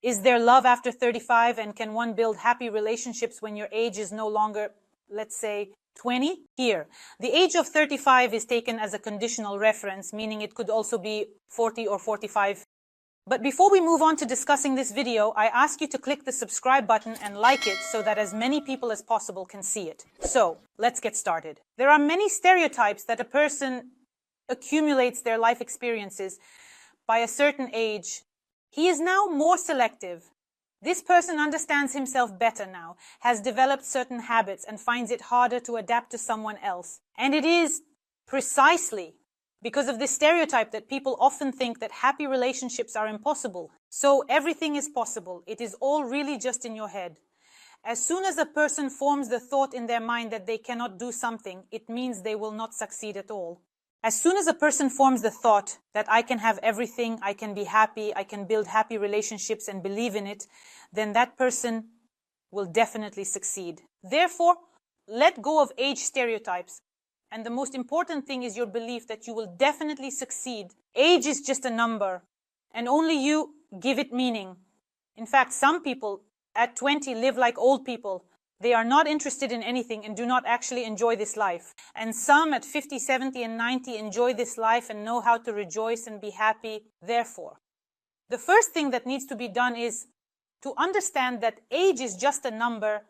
Is there love after 35, and can one build happy relationships when your age is no longer, let's say, 20? Here, the age of 35 is taken as a conditional reference, meaning it could also be 40 or 45. But before we move on to discussing this video, I ask you to click the subscribe button and like it so that as many people as possible can see it. So, let's get started. There are many stereotypes that a person accumulates their life experiences by a certain age. He is now more selective. This person understands himself better now, has developed certain habits, and finds it harder to adapt to someone else. And it is precisely because of this stereotype that people often think that happy relationships are impossible. So everything is possible. It is all really just in your head. As soon as a person forms the thought in their mind that they cannot do something, it means they will not succeed at all. As soon as a person forms the thought that I can have everything, I can be happy, I can build happy relationships and believe in it, then that person will definitely succeed. Therefore, let go of age stereotypes. And the most important thing is your belief that you will definitely succeed. Age is just a number, and only you give it meaning. In fact, some people at 20 live like old people. They are not interested in anything and do not actually enjoy this life. And some at 50, 70, and 90 enjoy this life and know how to rejoice and be happy. Therefore, the first thing that needs to be done is to understand that age is just a number.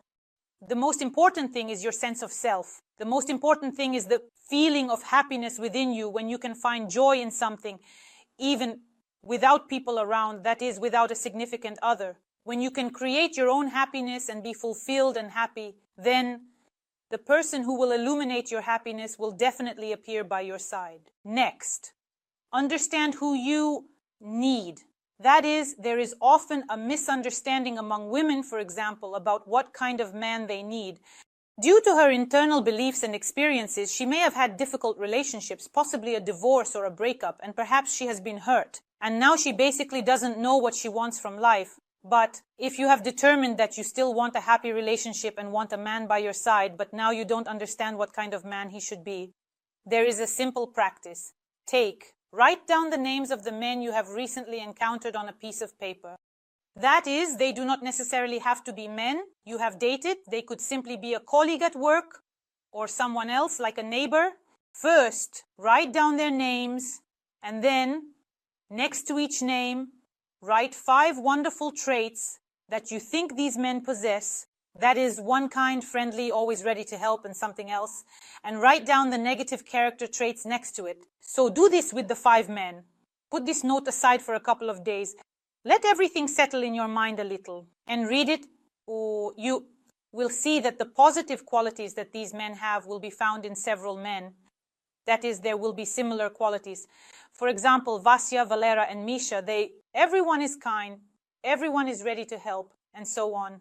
The most important thing is your sense of self. The most important thing is the feeling of happiness within you when you can find joy in something, even without people around, that is, without a significant other. When you can create your own happiness and be fulfilled and happy, then the person who will illuminate your happiness will definitely appear by your side. Next, understand who you need. That is, there is often a misunderstanding among women, for example, about what kind of man they need. Due to her internal beliefs and experiences, she may have had difficult relationships, possibly a divorce or a breakup, and perhaps she has been hurt. And now she basically doesn't know what she wants from life. But if you have determined that you still want a happy relationship and want a man by your side, but now you don't understand what kind of man he should be, there is a simple practice. Write down the names of the men you have recently encountered on a piece of paper. That is, they do not necessarily have to be men you have dated. They could simply be a colleague at work or someone else like a neighbor. First, write down their names, and then, next to each name, write 5 wonderful traits that you think these men possess. That is, one kind, friendly, always ready to help, and something else. And write down the negative character traits next to it. So do this with the 5 men. Put this note aside for a couple of days. Let everything settle in your mind a little and read it. You will see that the positive qualities that these men have will be found in several men. That is, there will be similar qualities. For example, Vasya, Valera, and Misha, everyone is kind, everyone is ready to help, and so on.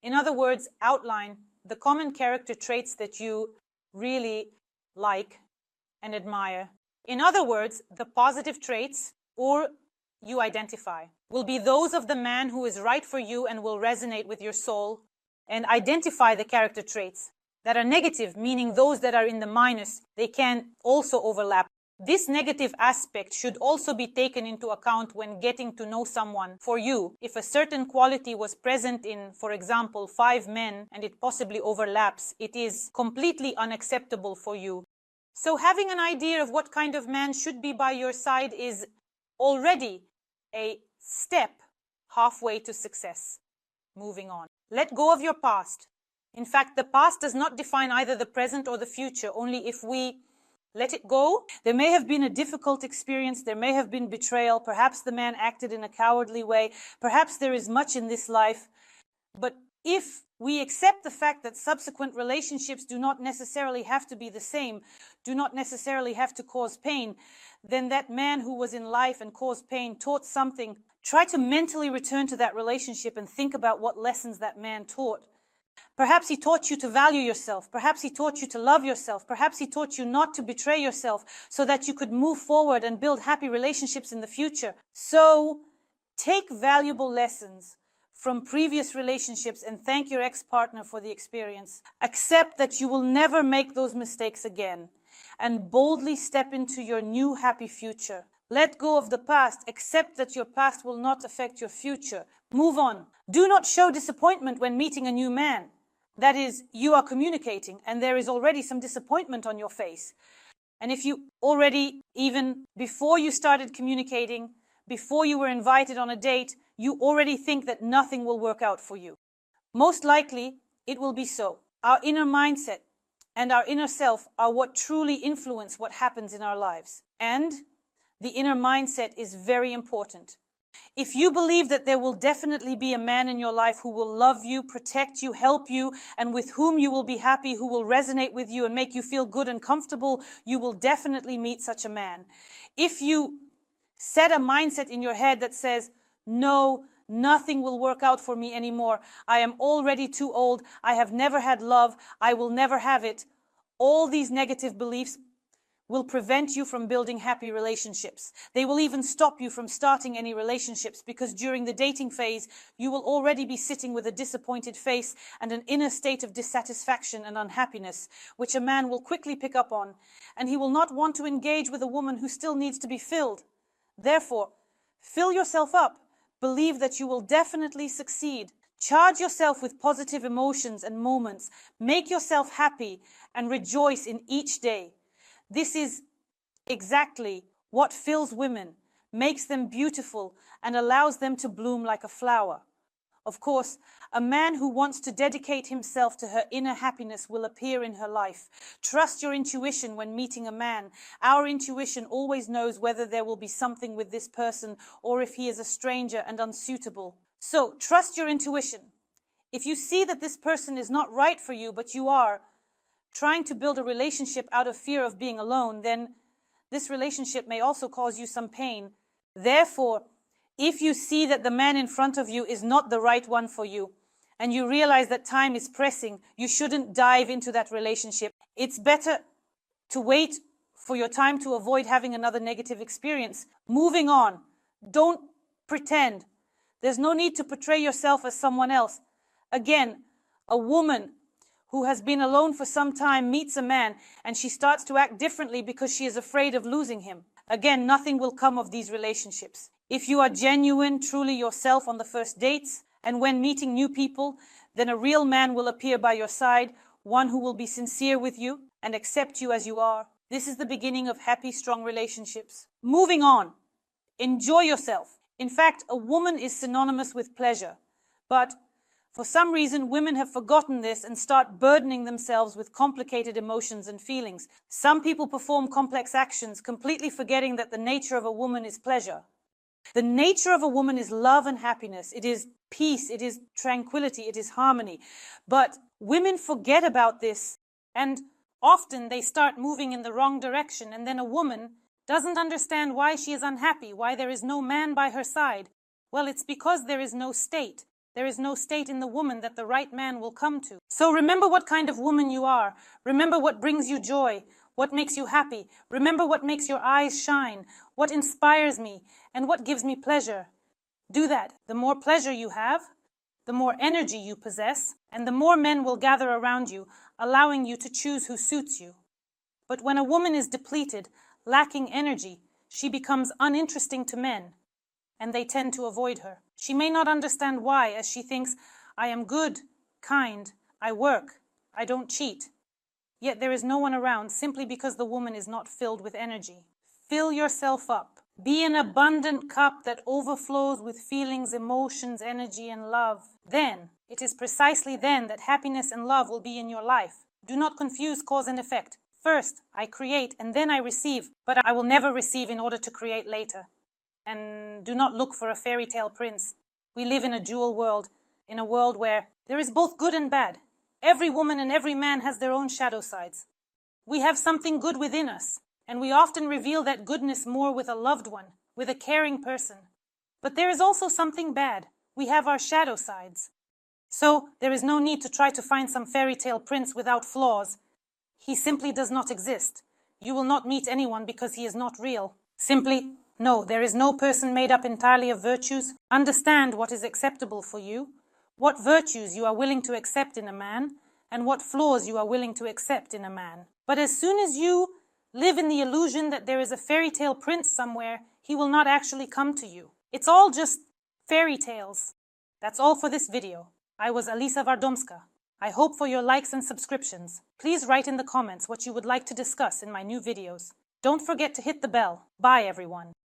In other words, outline the common character traits that you really like and admire. In other words, the positive traits, or you identify, will be those of the man who is right for you and will resonate with your soul, and identify the character traits that are negative, meaning those that are in the minus. They can also overlap. This negative aspect should also be taken into account when getting to know someone. For you, if a certain quality was present in, for example, 5 men and it possibly overlaps, it is completely unacceptable for you. So having an idea of what kind of man should be by your side is already a step halfway to success. Moving on. Let go of your past. In fact, the past does not define either the present or the future, only if we let it go. There may have been a difficult experience, there may have been betrayal, perhaps the man acted in a cowardly way, perhaps there is much in this life. But if we accept the fact that subsequent relationships do not necessarily have to be the same, do not necessarily have to cause pain, then that man who was in life and caused pain taught something. Try to mentally return to that relationship and think about what lessons that man taught. Perhaps he taught you to value yourself. Perhaps he taught you to love yourself. Perhaps he taught you not to betray yourself so that you could move forward and build happy relationships in the future. So, take valuable lessons from previous relationships and thank your ex-partner for the experience. Accept that you will never make those mistakes again and boldly step into your new happy future. Let go of the past. Accept that your past will not affect your future. Move on. Do not show disappointment when meeting a new man. That is, you are communicating and there is already some disappointment on your face. And if you already, even before you started communicating, before you were invited on a date, you already think that nothing will work out for you. Most likely, it will be so. Our inner mindset and our inner self are what truly influence what happens in our lives. And the inner mindset is very important. If you believe that there will definitely be a man in your life who will love you, protect you, help you, and with whom you will be happy, who will resonate with you and make you feel good and comfortable, you will definitely meet such a man. If you set a mindset in your head that says, no, nothing will work out for me anymore. I am already too old. I have never had love. I will never have it. All these negative beliefs will prevent you from building happy relationships. They will even stop you from starting any relationships because during the dating phase, you will already be sitting with a disappointed face and an inner state of dissatisfaction and unhappiness, which a man will quickly pick up on, and he will not want to engage with a woman who still needs to be filled. Therefore, fill yourself up. Believe that you will definitely succeed. Charge yourself with positive emotions and moments. Make yourself happy and rejoice in each day. This is exactly what fills women, makes them beautiful, and allows them to bloom like a flower. Of course, a man who wants to dedicate himself to her inner happiness will appear in her life. Trust your intuition when meeting a man. Our intuition always knows whether there will be something with this person or if he is a stranger and unsuitable. So, trust your intuition. If you see that this person is not right for you, but you are trying to build a relationship out of fear of being alone, then this relationship may also cause you some pain. Therefore, if you see that the man in front of you is not the right one for you, and you realize that time is pressing, you shouldn't dive into that relationship. It's better to wait for your time to avoid having another negative experience. Moving on. Don't pretend. There's no need to portray yourself as someone else. Again, a woman who has been alone for some time meets a man and she starts to act differently because she is afraid of losing him. Again, nothing will come of these relationships. If you are genuine, truly yourself on the first dates, and when meeting new people, then a real man will appear by your side, one who will be sincere with you and accept you as you are. This is the beginning of happy, strong relationships. Moving on. Enjoy yourself. In fact, a woman is synonymous with pleasure. But for some reason, women have forgotten this and start burdening themselves with complicated emotions and feelings. Some people perform complex actions, completely forgetting that the nature of a woman is pleasure. The nature of a woman is love and happiness. It is peace. It is tranquility. It is harmony. But women forget about this, and often they start moving in the wrong direction, and then a woman doesn't understand why she is unhappy, why there is no man by her side. Well, it's because there is no state. There is no state in the woman that the right man will come to. So remember what kind of woman you are. Remember what brings you joy, what makes you happy. Remember what makes your eyes shine, what inspires me, and what gives me pleasure. Do that. The more pleasure you have, the more energy you possess, and the more men will gather around you, allowing you to choose who suits you. But when a woman is depleted, lacking energy, she becomes uninteresting to men, and they tend to avoid her. She may not understand why, as she thinks, I am good, kind, I work, I don't cheat. Yet there is no one around simply because the woman is not filled with energy. Fill yourself up. Be an abundant cup that overflows with feelings, emotions, energy, and love. Then, it is precisely then that happiness and love will be in your life. Do not confuse cause and effect. First, I create and then I receive, but I will never receive in order to create later. And do not look for a fairy tale prince. We live in a dual world, in a world where there is both good and bad. Every woman and every man has their own shadow sides. We have something good within us, and we often reveal that goodness more with a loved one, with a caring person. But there is also something bad. We have our shadow sides. So there is no need to try to find some fairy tale prince without flaws. He simply does not exist. You will not meet anyone because he is not real. Simply, no, there is no person made up entirely of virtues. Understand what is acceptable for you, what virtues you are willing to accept in a man, and what flaws you are willing to accept in a man. But as soon as you live in the illusion that there is a fairy tale prince somewhere, he will not actually come to you. It's all just fairy tales. That's all for this video. I was Alisa Vardomska. I hope for your likes and subscriptions. Please write in the comments what you would like to discuss in my new videos. Don't forget to hit the bell. Bye everyone.